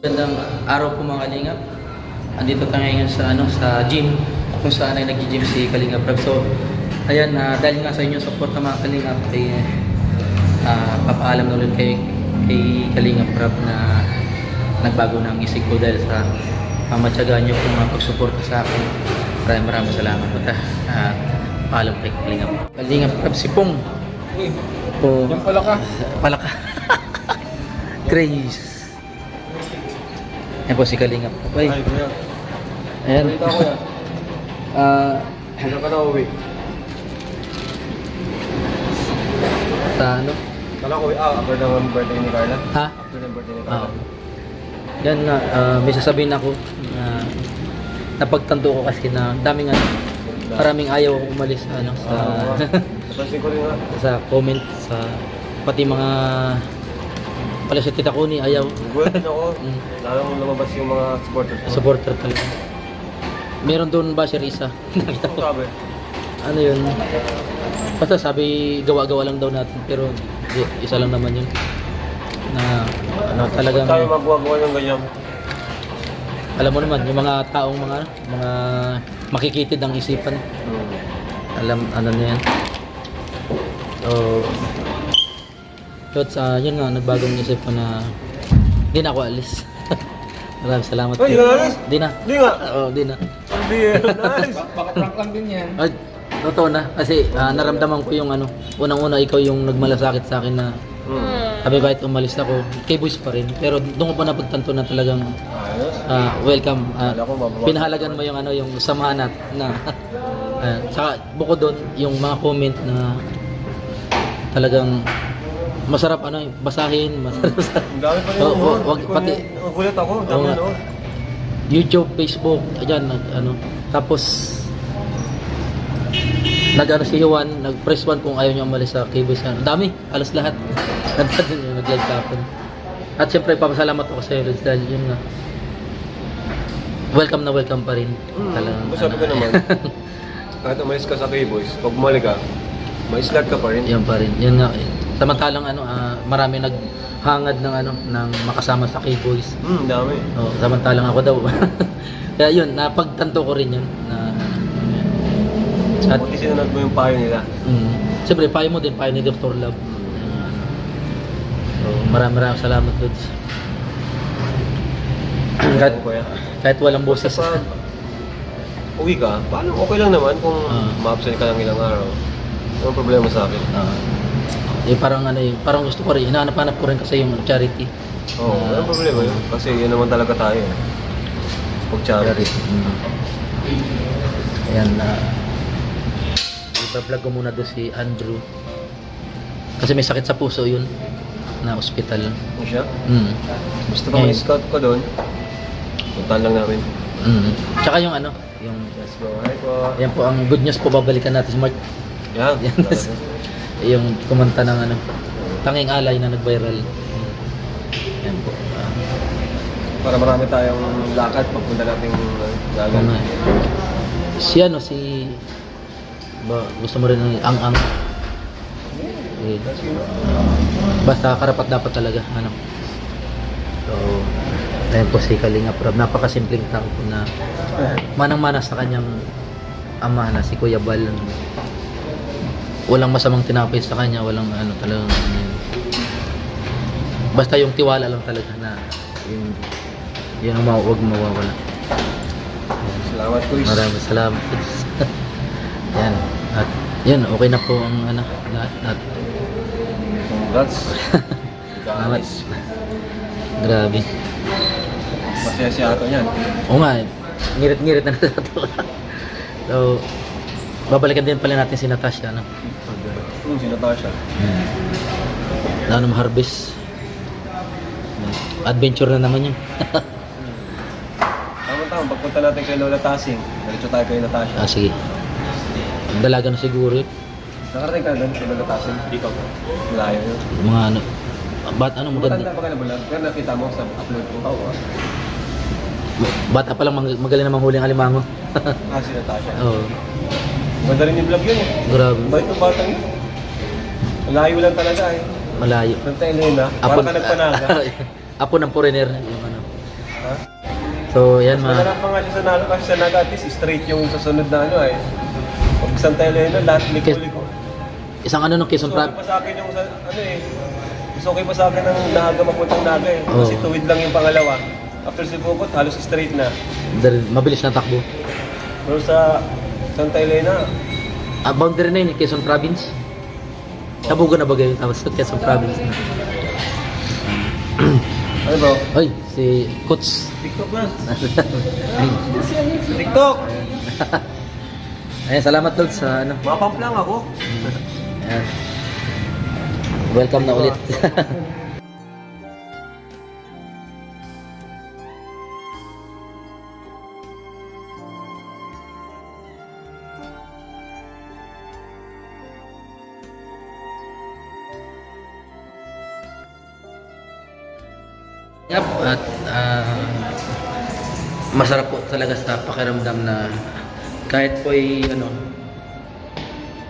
Magandang araw po mga Kalingap. Andito tayo ngayon sa sa gym kung saan ay nag-gym si Kalingap Rab. So, ayan, dahil nga sa inyong support ng mga Kalingap ay papaalam na ulit kay Kalingap Rab na nagbago na ang isip ko dahil sa pamatyagaan niyo kung pagsuporta sa akin. Maraming salamat po. Paalam kay Kalingap Rab si Pong. Uy, Po, yung pala ka. Palaka. Grace. Yan po si Kalingap. Ay, Ay, kuya. ayan. Balita ko yan. Kailan ka na uwi? Sa ano? Kala ko, after ng birthday ni Carla. Ha? After ng birthday ni Oo. Carla. Yan nga, may sasabihin ako na napagtanto ko kasi na daming maraming ayaw umalis sa Napansin ko rin nga. sa comment sa pati mga pala sa Tita Connie ayaw Gulat din ako. Mm. Lalong lumabas yung mga supporters ko. supporter talaga. Meron doon ba si Risa? Nakita Ano ko. sabi? Ano yun? Basta sabi gawa-gawa lang daw natin pero isa lang naman yun. Na talagang Huwag tayo magwagawa ng ganyan. alam mo naman yung mga taong mga makikitid ang isipan. Alam ano na yan. So yun nga nagbagong isip ko na hindi na ako alis. Maraming salamat. Ay, hindi ka alis? Di na. Hindi nga. Oo, di na. Hindi nice. Baka prank lang din yan. Ay, totoo na kasi naramdaman ko yung unang-una ikaw yung nagmalasakit sa akin na sabi kahit umalis ako, kay boys pa rin. Pero doon ko pa napagtanto na talagang Ayos. welcome. Akala ko mababa. Pinahalagan mo yung yung samahan na saka bukod doon yung mga comment na talagang masarap basahin, masarap sa Ang dami pa rin Oo, noon. wag pati Nagulat ako. Ang dami Oo nga. noon. YouTube, Facebook, ayan tapos si Juan, nag-press 1 kung ayaw niya umalis sa K-Boys. Ang dami, halos lahat. Nag-live tapon. At siyempre, papasalamat ako sa iyo, dahil yun nga. Welcome na welcome pa rin. Talagang, Sabi ko naman, kahit umalis ka sa K-Boys, pag bumalik ka, may slug ka pa rin. Yan pa rin. Yun nga. Samantalang marami naghangad ng ng makasama sa K-Boys. Dami. Oh, samantalang ako daw. Kaya yun, napagtanto ko rin yun na at Buti sinunod mo yung payo nila. siyempre, payo mo din, payo ni Dr. Love. So, maraming salamat, Lods. kahit, Kuya. kahit walang boses. Pag uwi ka, paano okay lang naman kung Ah. ma-absent ka ng ilang araw. Walang problema sa akin. Parang gusto ko rin, hinahanap-hanap ko rin kasi yung charity. Oo, walang problema yun. Kasi yun naman talaga tayo. Pag charity. Ayan, iba-vlog ko muna doon si Andrew. Kasi may sakit sa puso yun, na ospital. Ano siya? Basta pa Eh. may scout ko doon, puntahan lang namin. Tsaka yung Let's go. Hi po. yan po ang good news po, babalikan natin si Mark. Yan. Yan. Yung kumanta ng Tanging Alay na nag-viral. Yan po. Para marami tayong lakad pagpunta nating dagat. Si gusto mo rin ng ang eh, basta karapat dapat talaga so ayun po si Kalingap Rab, napakasimpleng tao po na manang-mana sa kanyang ama na si Kuya Bal. Walang masamang tinapay sa kanya, walang talagang basta yung tiwala lang talaga na yun ang huwag mawawala. Salamat, Kuis. Maraming salamat. Yan. At yun, okay na po ang lahat. Congrats. Salamat. Grabe. Masaya si Ato niyan. Oo nga, ngirit-ngirit na natato. So, babalikan din pala natin si Natasha, Si Natasha. Harvest. Adventure na naman yun. Tama-tama, pagpunta natin kay Lola Tasing, diretso tayo kay Natasha. Sige. Dalaga na siguro yun. Nakarating ka doon kay Lola Tasing? Hindi ka po. Malayo yun. Mga maganda. Matanda pa ka na bulag, pero nakita mo sa upload ko. Oo. Bata pa lang magaling na manghuli ang alimango. Si Natasha. Oo. Ganda rin yung vlog yun eh. Grabe. Bait ng batang yun. Malayo lang talaga eh. Malayo. Nantay na yun ah. Parang ka nagpanaga. Apo ng foreigner. Yung So, yan Mas mga... manarap pa nga siya sa Naga kasi sa Naga at least straight yung susunod na ano ay. Pag Santa Elena, lahat liko-liko. Isang ano ng Quezon Gusto okay Province. pa sa akin yung ano eh. Gusto okay pa sa akin ang Naga mapuntang Naga eh. Oo. Kasi tuwid lang yung pangalawa. After si Bukot, halos straight na. Mabilis na takbo. Pero sa Santa Elena, Boundary na yun, Quezon Province. Kabugo na bagay yung tawag sa Quezon Province na. ano bro? Oy, si Coach. TikTok na. TikTok! Ayan, salamat Lord sa ano. Mapump lang ako. Ayan. Welcome na ulit. Yep, at masarap po talaga sa pakiramdam na kahit po ay ano,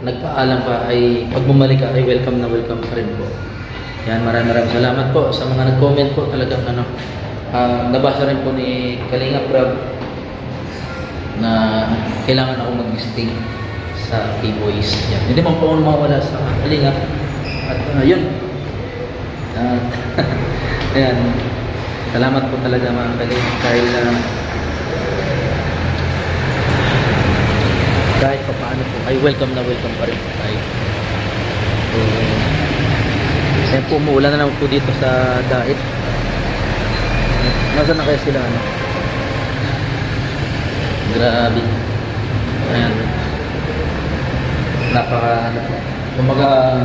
nagpaalam pa ay pag bumalik ka ay welcome na welcome pa rin po. Yan, maraming salamat po sa mga nag-comment po talagang ano. Nabasa rin po ni Kalinga Prab na kailangan ako mag-stay sa K-Boys. Yan. Hindi man po ako mawala sa Kalinga. At yun. Ayan. Salamat po talaga mga Kalinga dahil kahit pa paano po ay welcome na welcome pa rin po tayo. So, ayan po, umuulan na naman po dito sa Dait. Nasaan na kaya sila? Ano? Grabe. Ayan. Napaka ano po. Kumaga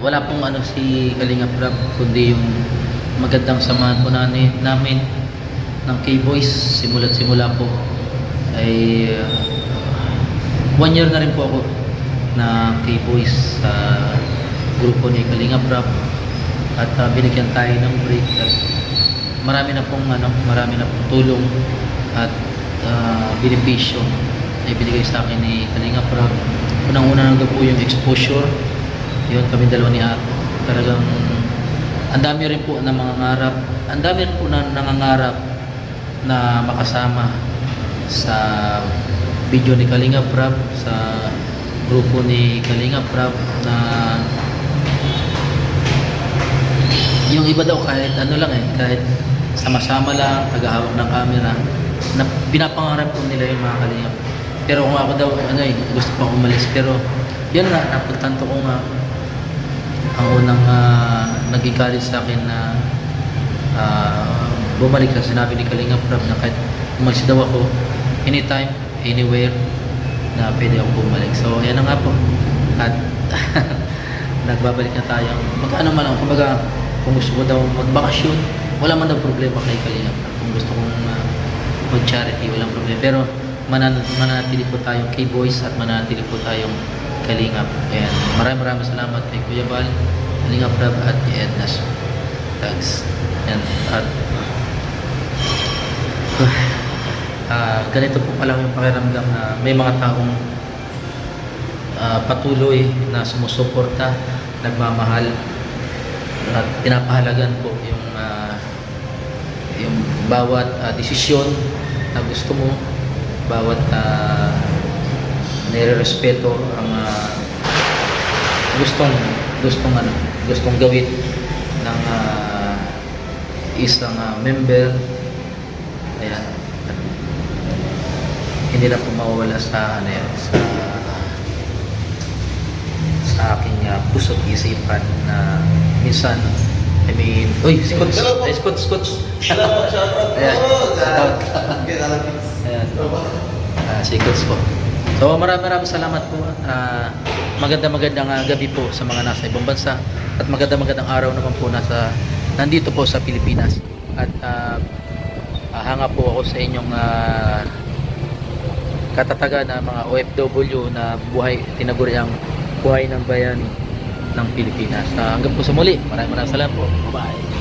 wala pong ano si Kalinga Prab kundi yung magandang samahan po namin ng K-Boys simula't simula po ay 1 year na rin po ako na K-Boys sa grupo ni Kalinga Prab at binigyan tayo ng break at marami na pong tulong at benepisyo na ibinigay sa akin ni Kalinga Prab. Unang-una na po yung exposure. Yun, kami dalawa ni Ato. Talagang ang dami rin po na mangangarap. Ang dami rin po na nangangarap na makasama sa video ni Kalinga Prab, sa grupo ni Kalinga Prab na yung iba daw kahit ano lang kahit sama-sama lang, tagahawak ng camera na pinapangarap po nila yung mga Kalinga. Pero kung ako daw gusto pang umalis, pero yan nga, napagtanto ko nga ang unang naging college sa akin na bumalik sa sinabi ni Kalinga Prab na kahit umalis daw ako anytime, anywhere na pwede ako bumalik. So yan na nga po at nagbabalik na tayo magkano man lang, kumbaga kung gusto ko daw magbakasyon wala man daw problema kay Kalinga Prab. Kung gusto kong mag-charity walang problema, pero mananatili po tayong K-Boys at mananatili po tayong Kalingap. Ayan. Maraming salamat kay Kuya Bal, Kalinga Prab at Ednas Tags. Ayan. At ganito po pala yung pakiramdam na may mga taong patuloy na sumusuporta, nagmamahal at pinapahalagan po yung bawat desisyon na gusto mo, bawat nire-respeto ang gustong gawin ng isang member. Ayan. At hindi na po mawawala sa aking puso't isipan na minsan uy, si Coach. Ay, Coach. Ayan. Ayan. Si Coach po. So maraming salamat po. Magandang gabi po sa mga nasa ibang bansa at magandang araw naman po nandito po sa Pilipinas. At hanga po ako sa inyong katatagan na mga OFW na tinaguriang buhay ng bayan ng Pilipinas. Hanggang po sa muli. Maraming salamat po. Bye-bye.